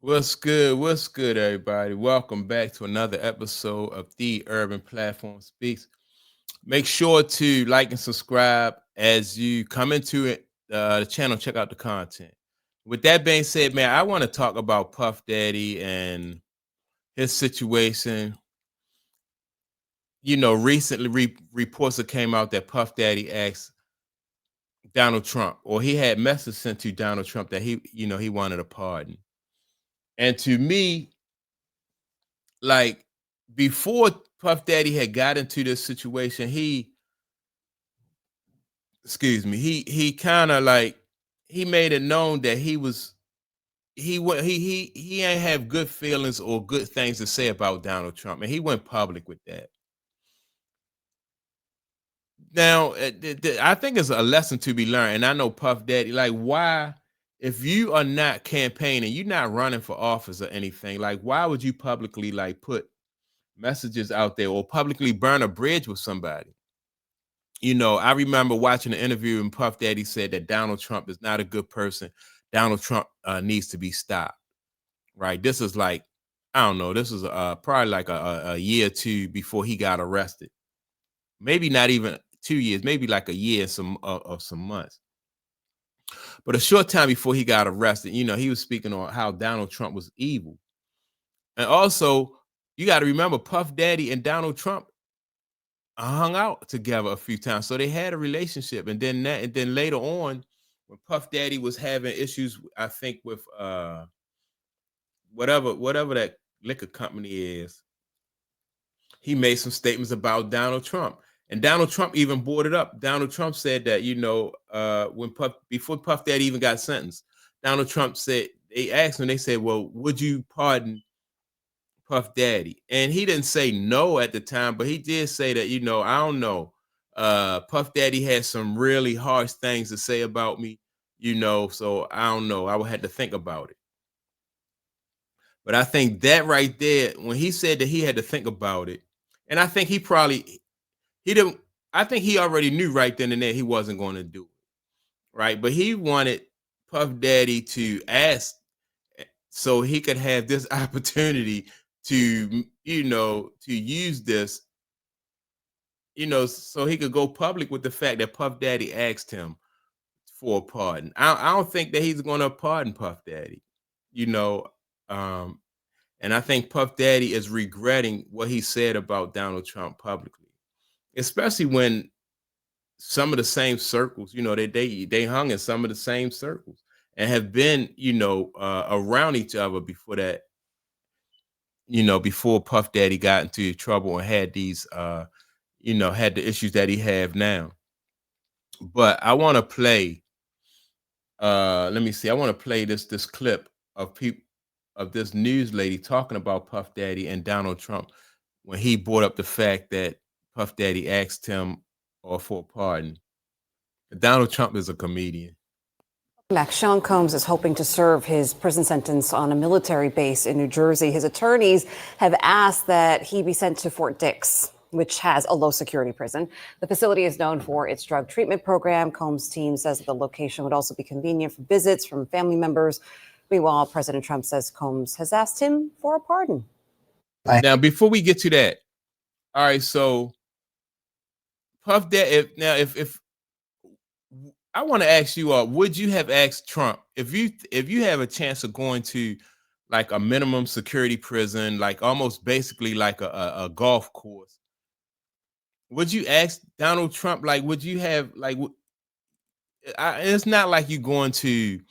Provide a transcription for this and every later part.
What's good? What's good, everybody? Welcome back to another episode of The Urban Platform Speaks. Make sure to like and subscribe as you come into the channel. Check out the content. With that being said, man, I want to talk about Puff Daddy and his situation. Recently reports that came out that Puff Daddy asked Donald Trump, or he had messages sent to Donald Trump that he wanted a pardon. And to me, like before Puff Daddy had got into this situation, he kind of like he made it known that he ain't have good feelings or good things to say about Donald Trump, and he went public with that. Now, I think it's a lesson to be learned, and I know Puff Daddy, like, why, if you are not campaigning, you're not running for office or anything, like, why would you publicly like put messages out there or publicly burn a bridge with somebody? I remember watching an interview and Puff Daddy said that Donald Trump is not a good person. Donald Trump needs to be stopped. Right. This is like, I don't know. This is probably like a year or two before he got arrested. Maybe not even 2 years. Maybe like a year of some months. But a short time before he got arrested, he was speaking on how Donald Trump was evil. And also, you got to remember, Puff Daddy and Donald Trump hung out together a few times, so they had a relationship. And then later on, when Puff Daddy was having issues, I think with whatever that liquor company is, he made some statements about Donald Trump, and Donald Trump even brought it up. Donald Trump said that when before Puff Daddy even got sentenced, Donald Trump said, they asked him, they said, "Well, would you pardon Puff Daddy?" And he didn't say no at the time, but he did say that, I don't know. Puff Daddy had some really harsh things to say about me, so I don't know. I would have to think about it. But I think that right there, when he said that he had to think about it, and I think he didn't, I think he already knew right then and there he wasn't going to do it. Right. But he wanted Puff Daddy to ask so he could have this opportunity to to use this, so he could go public with the fact that Puff Daddy asked him for a pardon. I don't think that he's going to pardon Puff Daddy, you know um and I think Puff Daddy is regretting what he said about Donald Trump publicly, especially when some of the same circles, they hung in some of the same circles and have been, around each other before that, before Puff Daddy got into trouble and had these, had the issues that he have now. But I want to play, let me see, I want to play this clip of people of this news lady talking about Puff Daddy and Donald Trump when he brought up the fact that Puff Daddy asked him or for a pardon. Donald Trump is a comedian. Back, Sean Combs is hoping to serve his prison sentence on a military base in New Jersey. His attorneys have asked that he be sent to Fort Dix, which has a low security prison. The facility is known for its drug treatment program. Combs' team says that the location would also be convenient for visits from family members. Meanwhile, President Trump says Combs has asked him for a pardon. Now, before we get to that, all right, so Puff Daddy, if I want to ask you, would you have asked Trump if you have a chance of going to like a minimum security prison, like almost basically like a golf course? Would you ask Donald Trump? Like, would you have like? It's not like you going to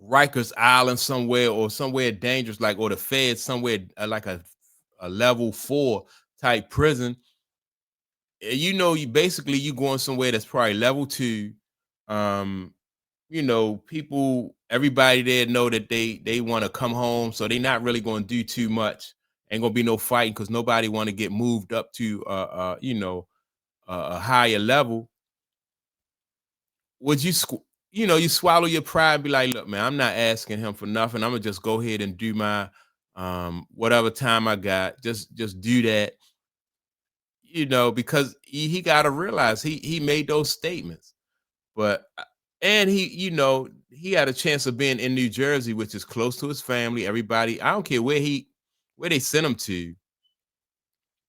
Rikers Island somewhere or somewhere dangerous, like, or the Fed somewhere, like a level 4 type prison. You basically you going somewhere that's probably level 2. um People, everybody there know that they want to come home, so they're not really going to do too much. Ain't gonna be no fighting because nobody want to get moved up to a higher level. Would you you swallow your pride and be like, look, man, I'm not asking him for nothing, I'm gonna just go ahead and do my whatever time I got, just do that, because he got to realize he made those statements. But and he he had a chance of being in New Jersey, which is close to his family. Everybody, I don't care where they send him to.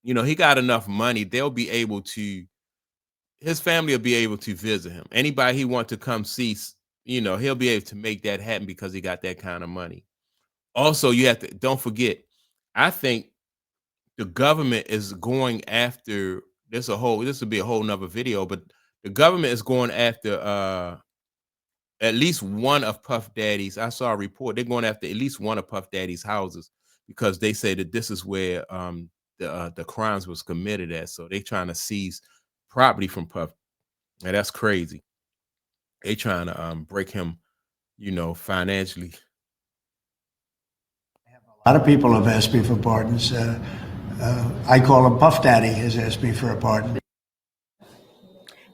He got enough money. They'll be able to his family will be able to visit him. Anybody he want to come see, he'll be able to make that happen because he got that kind of money. Also, you have to don't forget, I think the government is going after this will be a whole nother video, but the government is going after at least one of Puff Daddy's. I saw a report. They're going after at least one of Puff Daddy's houses because they say that this is where the crimes was committed at. So they trying to seize property from Puff. And that's crazy. They trying to break him, financially. A lot of people have asked me for pardons. I call him Puff Daddy has asked me for a pardon.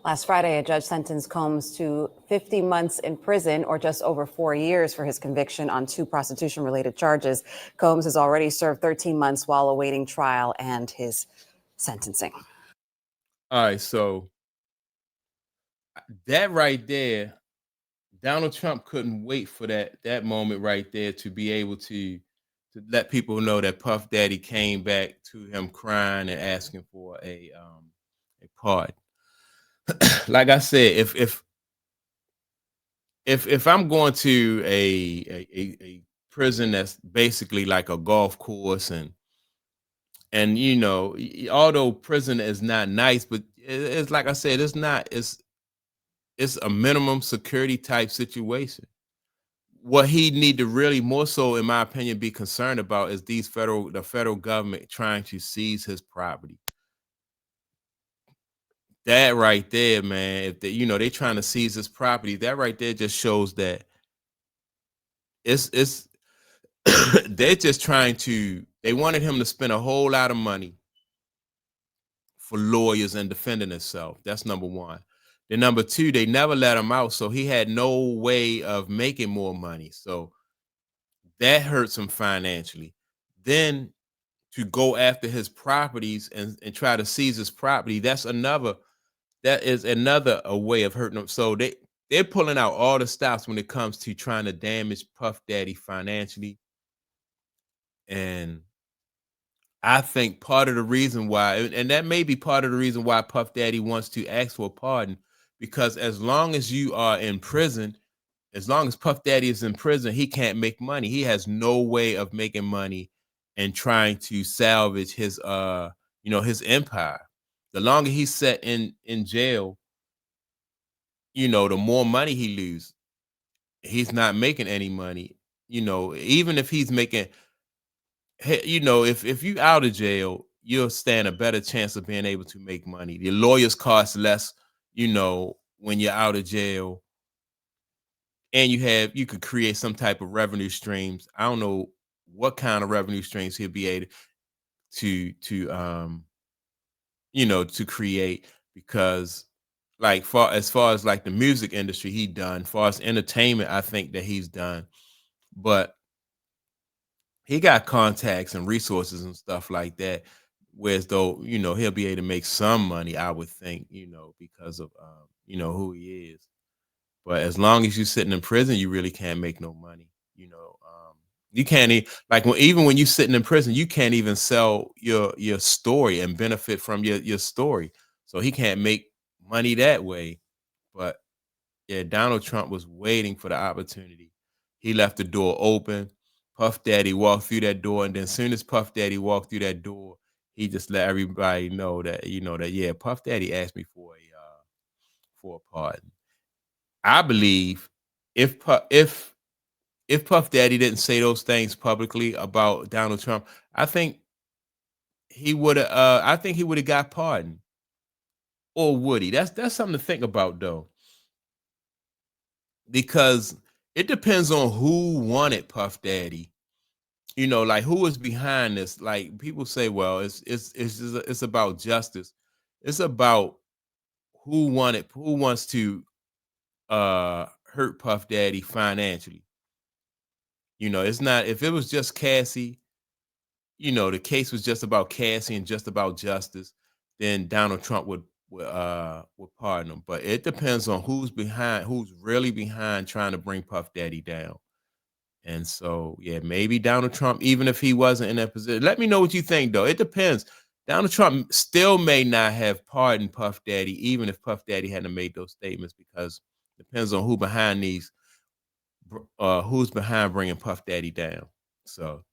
Last Friday, a judge sentenced Combs to 50 months in prison, or just over 4 years, for his conviction on 2 prostitution-related charges. Combs has already served 13 months while awaiting trial and his sentencing. All right, so that right there, Donald Trump couldn't wait for that moment right there to be able to let people know that Puff Daddy came back to him crying and asking for a pardon. Like I said, if I'm going to a prison that's basically like a golf course and although prison is not nice, but it's like I said, it's a minimum security type situation. What he need to really more so, in my opinion, be concerned about is the federal government trying to seize his property. That right there, man, if they trying to seize his property, that right there just shows that it's they're just they wanted him to spend a whole lot of money for lawyers and defending himself. That's number one. Then number two, they never let him out, so he had no way of making more money. So that hurts him financially. Then to go after his properties and try to seize his property, that is another a way of hurting him. So they're pulling out all the stops when it comes to trying to damage Puff Daddy financially. And I think part of the reason why, and that may be part of the reason why Puff Daddy wants to ask for a pardon, because as long as you are in prison, as long as Puff Daddy is in prison, he can't make money. He has no way of making money and trying to salvage his empire. The longer he's set in jail, the more money he loses. He's not making any money. Even if he's making, if you out of jail, you'll stand a better chance of being able to make money. The lawyers cost less, when you're out of jail, and you could create some type of revenue streams. I don't know what kind of revenue streams he'll be able to create, because like as far as like the music industry he done, far as entertainment, I think that he's done, but he got contacts and resources and stuff like that. Whereas though, he'll be able to make some money, I would think, because of who he is. But as long as you're sitting in prison, you really can't make no money. You can't even when you're sitting in prison, you can't even sell your story and benefit from your story. So he can't make money that way. But yeah, Donald Trump was waiting for the opportunity. He left the door open. Puff Daddy walked through that door, and then as soon as Puff Daddy walked through that door, he just let everybody know that yeah, Puff Daddy asked me for a pardon. I believe if Puff Daddy didn't say those things publicly about Donald Trump, I think he would have. I think he would have got pardoned, or would he? That's something to think about, though, because it depends on who wanted Puff Daddy. Like who is behind this. Like people say, well, it's about justice. It's about who wants to hurt Puff Daddy financially. It's not, if it was just Cassie, the case was just about Cassie and just about justice, then Donald Trump would would pardon him. But it depends on who's really behind trying to bring Puff Daddy down. And so, yeah, maybe Donald Trump, even if he wasn't in that position. Let me know what you think, though. It depends. Donald Trump still may not have pardoned Puff Daddy, even if Puff Daddy hadn't made those statements, because it depends on who's behind bringing Puff Daddy down. So,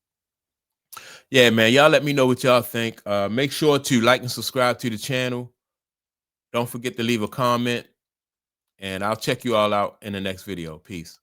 yeah, man, y'all let me know what y'all think. Make sure to like and subscribe to the channel. Don't forget to leave a comment, and I'll check you all out in the next video. Peace.